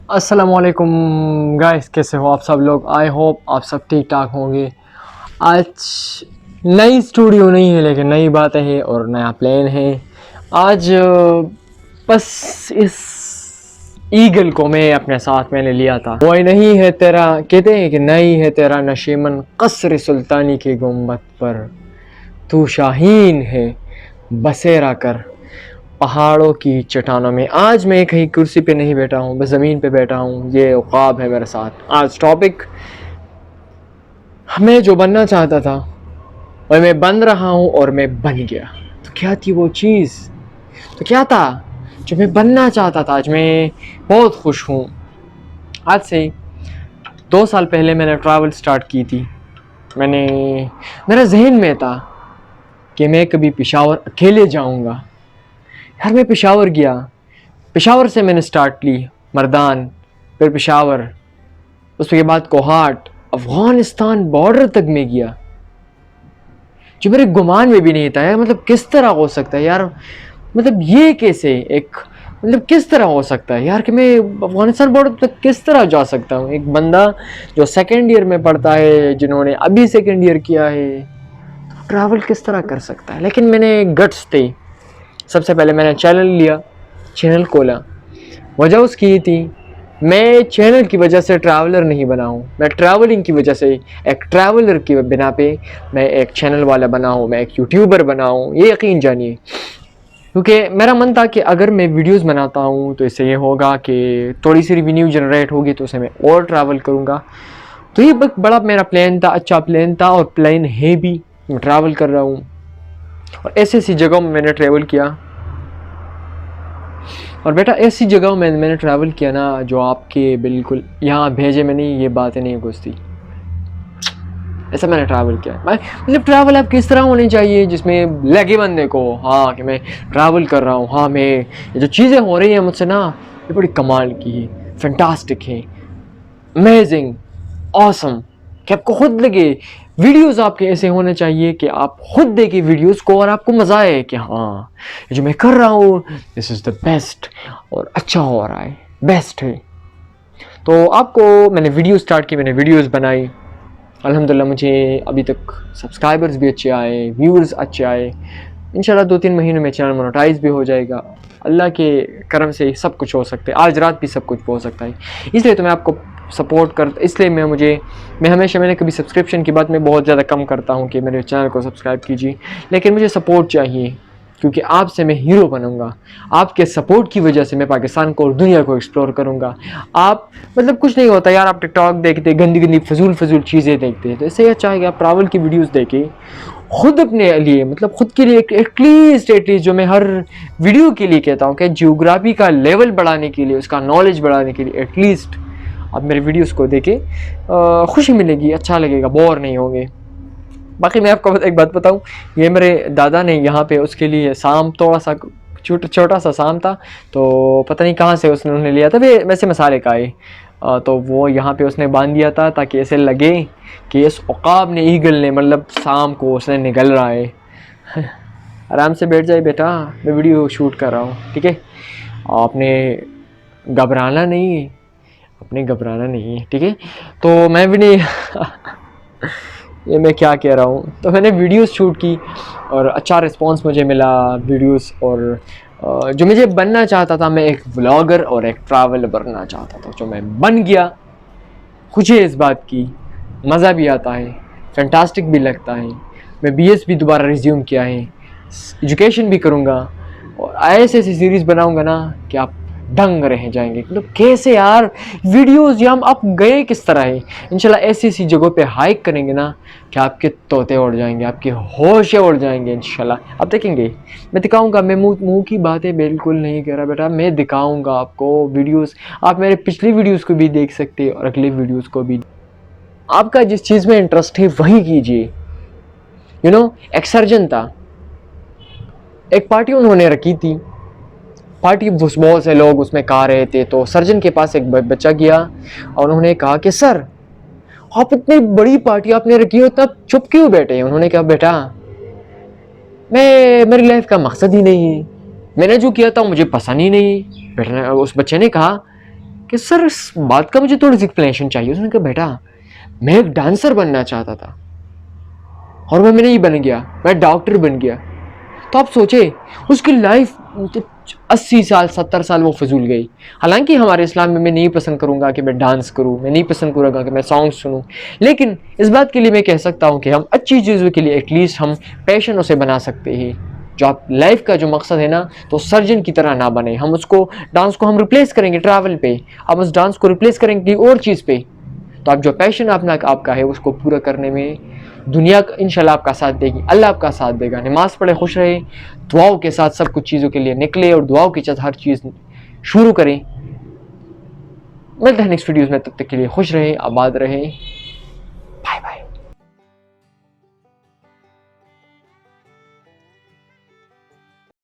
अस्सलामुअलैकुम गाइस, कैसे हो आप सब लोग। आई होप आप सब ठीक ठाक होंगे। आज नई स्टूडियो नहीं है लेकिन नई बातें हैं और नया प्लान है। आज बस इस ईगल को मैं अपने साथ मैंने लिया था। वही नहीं है तेरा, कहते हैं कि नहीं है तेरा नशीमन कसर सुल्तानी की गुम्बद पर, तू शाहीन है बसेरा कर पहाड़ों की चट्टानों में। आज मैं कहीं कुर्सी पे नहीं बैठा हूँ, बस ज़मीन पे बैठा हूँ। ये ख्वाब है मेरे साथ। आज टॉपिक, मैं जो बनना चाहता था और मैं बन रहा हूँ और मैं बन गया। तो क्या थी वो चीज़, तो क्या था जो मैं बनना चाहता था। आज मैं बहुत खुश हूँ। आज से 2 साल पहले मैंने ट्रैवल स्टार्ट की थी। मेरे जहन में था कि मैं कभी पेशावर अकेले जाऊँगा। यार मैं पेशावर गया, पेशावर से मैंने स्टार्ट ली, मर्दान, फिर पेशावर, उसके बाद कोहाट, अफ़गानिस्तान बॉर्डर तक में गया, जो मेरे गुमान में भी नहीं था। यार मतलब किस तरह हो सकता है यार, मतलब ये कैसे एक, मतलब किस तरह हो सकता है यार कि मैं अफ़गानिस्तान बॉर्डर तक किस तरह जा सकता हूँ। एक बंदा जो सेकेंड ईयर में पढ़ता है, जिन्होंने अभी सेकेंड ईयर किया है, तो ट्रैवल किस तरह कर सकता है। लेकिन मैंने गट्स थे। सबसे पहले मैंने चैनल लिया, चैनल खोला। वजह उसकी थी, मैं चैनल की वजह से ट्रैवलर नहीं बना हूँ, मैं ट्रैवलिंग की वजह से एक ट्रैवलर की बिना पे मैं एक चैनल वाला बना हूँ, मैं एक यूट्यूबर बना हूँ। ये यकीन जानिए, क्योंकि मेरा मन था कि अगर मैं वीडियोस बनाता हूँ तो इससे ये होगा कि थोड़ी सी रिवेन्यू जनरेट होगी, तो उससे मैं और ट्रैवल करूँगा। तो ये बड़ा मेरा प्लान था, अच्छा प्लान था और प्लान है भी। मैं ट्रैवल कर रहा हूँ और ऐसी ऐसी जगहों में मैंने ट्रैवल किया। और बेटा ऐसी जगहों में मैंने ट्रैवल किया ना, जो आपके बिल्कुल यहाँ भेजे में नहीं, ये बातें नहीं घुसती। ऐसा मैंने ट्रैवल किया है। मतलब ट्रैवल आप किस तरह होनी चाहिए जिसमें लगे बंदे को, हाँ कि मैं ट्रैवल कर रहा हूँ, हाँ मैं ये जो चीज़ें हो रही हैं मुझसे ना, ये बड़ी कमाल की है, फैंटास्टिक है, अमेजिंग, ऑसम, कि आपको खुद लगे। वीडियोस आपके ऐसे होने चाहिए कि आप खुद देखें वीडियोस को और आपको मज़ा आए कि हाँ ये जो मैं कर रहा हूँ दिस इज़ द बेस्ट, और अच्छा हो रहा है, बेस्ट है। तो आपको मैंने वीडियो स्टार्ट की, मैंने वीडियोस बनाई। अल्हम्दुलिल्लाह मुझे अभी तक सब्सक्राइबर्स भी अच्छे आए, व्यूअर्स अच्छे आए। इंशाल्लाह 2-3 महीनों में चैनल मोनेटाइज भी हो जाएगा। अल्लाह के करम से सब कुछ हो सकता है, आज रात भी सब कुछ हो सकता है। इसलिए तो मैं आपको सपोर्ट कर, इसलिए मैं हमेशा, मैंने कभी सब्सक्रिप्शन की बात मैं बहुत ज़्यादा कम करता हूँ कि मेरे चैनल को सब्सक्राइब कीजिए, लेकिन मुझे सपोर्ट चाहिए, क्योंकि आपसे मैं हीरो बनूंगा। आपके सपोर्ट की वजह से मैं पाकिस्तान को और दुनिया को एक्सप्लोर करूंगा। आप मतलब कुछ नहीं होता यार, आप टिकटॉक देखते, गंदी गंदी फजूल चीज़ें देखते हैं, तो इससे अच्छा है कि आप ट्रैवल की वीडियोस देखें खुद अपने लिए, मतलब खुद के लिए एटलीस्ट जो मैं हर वीडियो के लिए कहता हूँ कि जियोग्राफी का लेवल बढ़ाने के लिए, उसका नॉलेज बढ़ाने के लिए एटलीस्ट आप मेरे वीडियोस को देखें। खुशी मिलेगी, अच्छा लगेगा, बोर नहीं होंगे। बाकी मैं आपको एक बात बताऊं, ये मेरे दादा ने यहाँ पे उसके लिए साम, थोड़ा सा छोटा सा साम था, तो पता नहीं कहाँ से उसने उन्हें लिया था, वैसे मसाले का है। तो वो यहाँ पे उसने बांध दिया था ताकि ऐसे लगे कि इस उकाब ने, ईगल ने, मतलब साम को उसने निगल रहा है। आराम से बैठ जाए बेटा, मैं वीडियो शूट कर रहा हूँ, ठीक है। आपने घबराना नहीं है, आपने घबराना नहीं है, ठीक है। तो मैं भी नहीं ये मैं क्या कह रहा हूँ। तो मैंने वीडियोस शूट की और अच्छा रिस्पांस मुझे मिला वीडियोस, और जो मुझे बनना चाहता था, मैं एक व्लॉगर और एक ट्रैवलर बनना चाहता था, जो मैं बन गया। खुशी है इस बात की, मज़ा भी आता है, फैंटास्टिक भी लगता है। मैं बीएस भी दोबारा रिज्यूम किया है, एजुकेशन भी करूँगा और ऐसी सीरीज़ बनाऊँगा ना कि आप दंग रह जाएंगे। मतलब कैसे यार वीडियोस, या हम आप गए किस तरह है। इंशाल्लाह ऐसी ऐसी जगहों पे हाइक करेंगे ना कि आपके तोते उड़ जाएंगे, आपके होश उड़ जाएंगे इंशाल्लाह। आप देखेंगे, मैं दिखाऊंगा, मैं मुंह की बातें बिल्कुल नहीं कह रहा बेटा, मैं दिखाऊंगा आपको वीडियोस। आप मेरे पिछली वीडियोस को भी देख सकते हैं और अगली वीडियोस को भी। आपका जिस चीज़ में इंटरेस्ट है वही कीजिए। एक सर्जन था, एक पार्टी उन्होंने रखी थी, पार्टी बहुत से लोग उसमें खा रहे थे। तो सर्जन के पास एक बच्चा गया और उन्होंने कहा कि सर, आप इतनी बड़ी पार्टी आपने रखी हो, तब चुप क्यों बैठे। उन्होंने कहा बेटा, मेरी लाइफ का मकसद ही नहीं है, मैंने जो किया था मुझे पसंद ही नहीं। बेटा, उस बच्चे ने कहा कि सर इस बात का मुझे थोड़ी सी एक्सप्लेनेशन चाहिए। उसने कहा बेटा मैं एक डांसर बनना चाहता था और मैं नहीं बन गया, मैं डॉक्टर बन गया। तो आप सोचे उसकी लाइफ 80 साल 70 साल वो फजूल गई। हालांकि हमारे इस्लाम में मैं नहीं पसंद करूंगा कि मैं डांस करूं, मैं नहीं पसंद करूंगा कि मैं सॉन्ग सुनूं, लेकिन इस बात के लिए मैं कह सकता हूं कि हम अच्छी चीज़ों के लिए एटलीस्ट हम पैशन उसे बना सकते हैं। जो आप लाइफ का जो मकसद है ना, तो सर्जन की तरह ना बने। हम उसको डांस को हम रिप्लेस करेंगे ट्रैवल पे, हम उस डांस को रिप्लेस करेंगे और चीज़ पे। तो आप जो पैशन आपका है उसको पूरा करने में दुनिया इंशाल्लाह आपका साथ देगी, अल्लाह आपका साथ देगा। नमाज पढ़े, खुश रहे, दुआओं के साथ सब कुछ चीज़ों के लिए निकले और दुआओं के साथ हर चीज़ शुरू करें। मिलते हैं नेक्स्ट वीडियोज़ में, तब तक के लिए खुश रहें, आबाद रहें।